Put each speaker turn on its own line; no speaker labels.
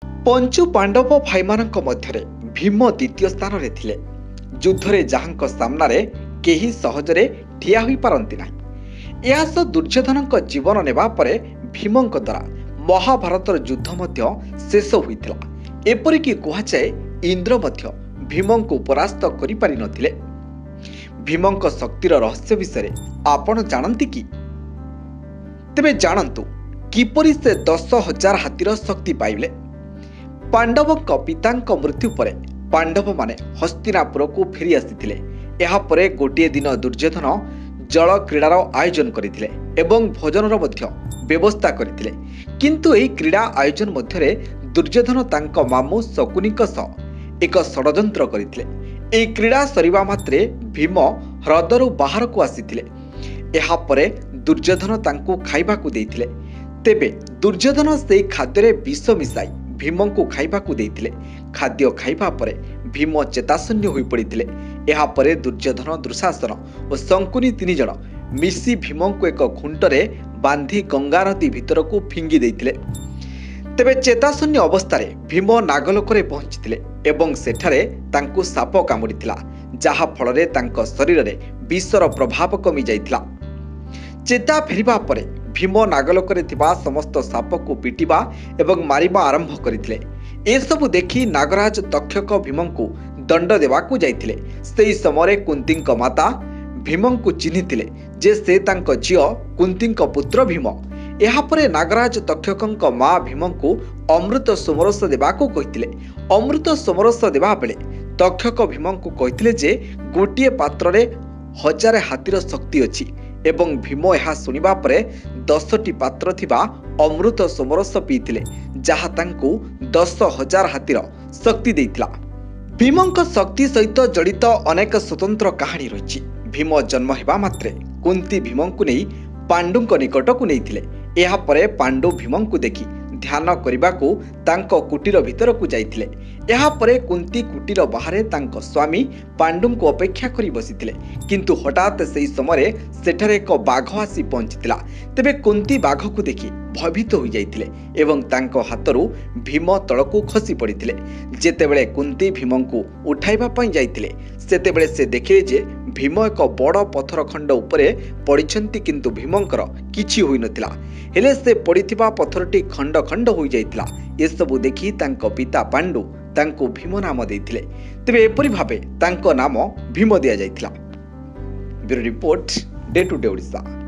पंचु पांडव भाईमानଙ୍କ ମଧ୍ୟରେ ଭୀମ ଦ୍ୱିତୀୟ ସ୍ଥାନରେ ଥିଲେ। ଯୁଦ୍ଧରେ ଯାହାଙ୍କ ସାମ୍ନାରେ କେହି ସହଜରେ ଠିଆ ହୋଇପାରନ୍ତି ନାହିଁ। ଏହା ସହ ଦୁର୍ଯ୍ୟୋଧନଙ୍କ ଜୀବନ ନେବା ପରେ ଭୀମଙ୍କ ଦ୍ୱାରା ମହାଭାରତର ଯୁଦ୍ଧ ମଧ୍ୟ ଶେଷ ହୋଇଥିଲା। ଏପରିକି କୁହାଯାଏ ଇନ୍ଦ୍ର ମଧ୍ୟ ଭୀମଙ୍କୁ ପରାସ୍ତ କରିପାରିନଥିଲେ। ଭୀମଙ୍କ ଶକ୍ତିର ରହସ୍ୟ ବିଷୟରେ ଆପଣ ଜାଣନ୍ତି କି? ତେବେ ଜାଣନ୍ତୁ କିପରି ସେ 10,000 ହାତୀର ଶକ୍ତି ପାଇଲେ। ପାଣ୍ଡବଙ୍କ ପିତାଙ୍କ ମୃତ୍ୟୁ ପରେ ପାଣ୍ଡବମାନେ ହସ୍ତିନାପୁରକୁ ଫେରି ଆସିଥିଲେ। ଏହାପରେ ଗୋଟିଏ ଦିନ ଦୁର୍ଯ୍ୟୋଧନ ଜଳ କ୍ରୀଡ଼ାର ଆୟୋଜନ କରିଥିଲେ ଏବଂ ଭୋଜନର ମଧ୍ୟ ବ୍ୟବସ୍ଥା କରିଥିଲେ। କିନ୍ତୁ ଏହି କ୍ରୀଡ଼ା ଆୟୋଜନ ମଧ୍ୟରେ ଦୁର୍ଯ୍ୟୋଧନ ତାଙ୍କ ମାମୁଁ ଶକୁନିଙ୍କ ସହ ଏକ ଷଡ଼ଯନ୍ତ୍ର କରିଥିଲେ। ଏହି କ୍ରୀଡ଼ା ସରିବା ମାତ୍ରେ ଭୀମ ହ୍ରଦରୁ ବାହାରକୁ ଆସିଥିଲେ। ଏହାପରେ ଦୁର୍ଯ୍ୟୋଧନ ତାଙ୍କୁ ଖାଇବାକୁ ଦେଇଥିଲେ। ତେବେ ଦୁର୍ଯ୍ୟୋଧନ ସେହି ଖାଦ୍ୟରେ ବିଷ ମିଶାଇ ଭୀମଙ୍କୁ ଖାଇବାକୁ ଦେଇଥିଲେ। ଖାଦ୍ୟ ଖାଇବା ପରେ ଭୀମ ଚେତାଶୂନ୍ୟ ହୋଇପଡ଼ିଥିଲେ। ଏହାପରେ ଦୁର୍ଯ୍ୟୋଧନ, ଦୁଃଶାସନ ଓ ଶଙ୍କୁନି 3 ଜଣ ମିଶି ଭୀମଙ୍କୁ ଏକ ଖୁଣ୍ଟରେ ବାନ୍ଧି ଗଙ୍ଗା ନଦୀ ଭିତରକୁ ଫିଙ୍ଗି ଦେଇଥିଲେ। ତେବେ ଚେତାଶୂନ୍ୟ ଅବସ୍ଥାରେ ଭୀମ ନାଗଲୋକରେ ପହଞ୍ଚିଥିଲେ ଏବଂ ସେଠାରେ ତାଙ୍କୁ ସାପ କାମୁଡ଼ିଥିଲା, ଯାହା ଫଳରେ ତାଙ୍କ ଶରୀରରେ ବିଷର ପ୍ରଭାବ କମିଯାଇଥିଲା। ଚେତା ଫେରିବା ପରେ ଭୀମ ନାଗଲୋକରେ ଥିବା ସମସ୍ତ ସାପକୁ ପିଟିବା ଏବଂ ମାରିବା ଆରମ୍ଭ କରିଥିଲେ। ଏସବୁ ଦେଖି ନାଗରାଜ ତକ୍ଷକ ଭୀମଙ୍କୁ ଦଣ୍ଡ ଦେବାକୁ ଯାଇଥିଲେ। ସେହି ସମୟରେ କୁନ୍ତୀଙ୍କ ମାତା ଭୀମଙ୍କୁ ଚିହ୍ନିଥିଲେ ଯେ ସେ ତାଙ୍କ ଝିଅ କୁନ୍ତୀଙ୍କ ପୁତ୍ର ଭୀମ। ଏହାପରେ ନାଗରାଜ ତକ୍ଷକଙ୍କ ମା ଭୀମଙ୍କୁ ଅମୃତ ସୋମରସ ଦେବାକୁ କହିଥିଲେ। ଅମୃତ ସୋମରସ ଦେବା ବେଳେ ତକ୍ଷକ ଭୀମଙ୍କୁ କହିଥିଲେ ଯେ ଗୋଟିଏ ପାତ୍ରରେ 1000 ହାତୀର ଶକ୍ତି ଅଛି ଏବଂ ଭୀମ ଏହା ଶୁଣିବା ପରେ 10ଟି ପାତ୍ର ଥିବା ଅମୃତ ସୋମରସ ପିଇଥିଲେ, ଯାହା ତାଙ୍କୁ 10,000 ହାତୀର ଶକ୍ତି ଦେଇଥିଲା। ଭୀମଙ୍କ ଶକ୍ତି ସହିତ ଜଡ଼ିତ ଅନେକ ସ୍ୱତନ୍ତ୍ର କାହାଣୀ ରହିଛି। ଭୀମ ଜନ୍ମ ହେବା ମାତ୍ରେ କୁନ୍ତୀ ଭୀମଙ୍କୁ ନେଇ ପାଣ୍ଡୁଙ୍କ ନିକଟକୁ ନେଇଥିଲେ। ଏହାପରେ ପାଣ୍ଡୁ ଭୀମଙ୍କୁ ଦେଖି ଧ୍ୟାନ କରିବାକୁ ତାଙ୍କ କୁଟୀର ଭିତରକୁ ଯାଇଥିଲେ। ଏହାପରେ କୁନ୍ତୀ କୁଟୀର ବାହାରେ ତାଙ୍କ ସ୍ୱାମୀ ପାଣ୍ଡୁଙ୍କୁ ଅପେକ୍ଷା କରି ବସିଥିଲେ। କିନ୍ତୁ ହଠାତ୍ ସେହି ସମୟରେ ସେଠାରେ ଏକ ବାଘ ଆସି ପହଞ୍ଚିଥିଲା। ତେବେ କୁନ୍ତୀ ବାଘକୁ ଦେଖି ଭୟଭୀତ ହୋଇଯାଇଥିଲେ ଏବଂ ତାଙ୍କ ହାତରୁ ଭୀମ ତଳକୁ ଖସି ପଡ଼ିଥିଲେ। ଯେତେବେଳେ କୁନ୍ତୀ ଭୀମଙ୍କୁ ଉଠାଇବା ପାଇଁ ଯାଇଥିଲେ, ସେତେବେଳେ ସେ ଦେଖିଲେ ଯେ ଭୀମ ଏକ ବଡ଼ ପଥର ଖଣ୍ଡ ଉପରେ ପଡ଼ିଛନ୍ତି, କିନ୍ତୁ ଭୀମଙ୍କର କିଛି ହୋଇନଥିଲା। ହେଲେ ସେ ପଡ଼ିଥିବା ପଥରଟି ଖଣ୍ଡ ଖଣ୍ଡ ହୋଇଯାଇଥିଲା। ଏସବୁ ଦେଖି ତାଙ୍କ ପିତା ପାଣ୍ଡୁ ତାଙ୍କୁ ଭୀମ ନାମ ଦେଇଥିଲେ। ତେବେ ଏପରି ଭାବେ ତାଙ୍କ ନାମ ଭୀମ ଦିଆଯାଇଥିଲା। Bureau report, day to day Odisha.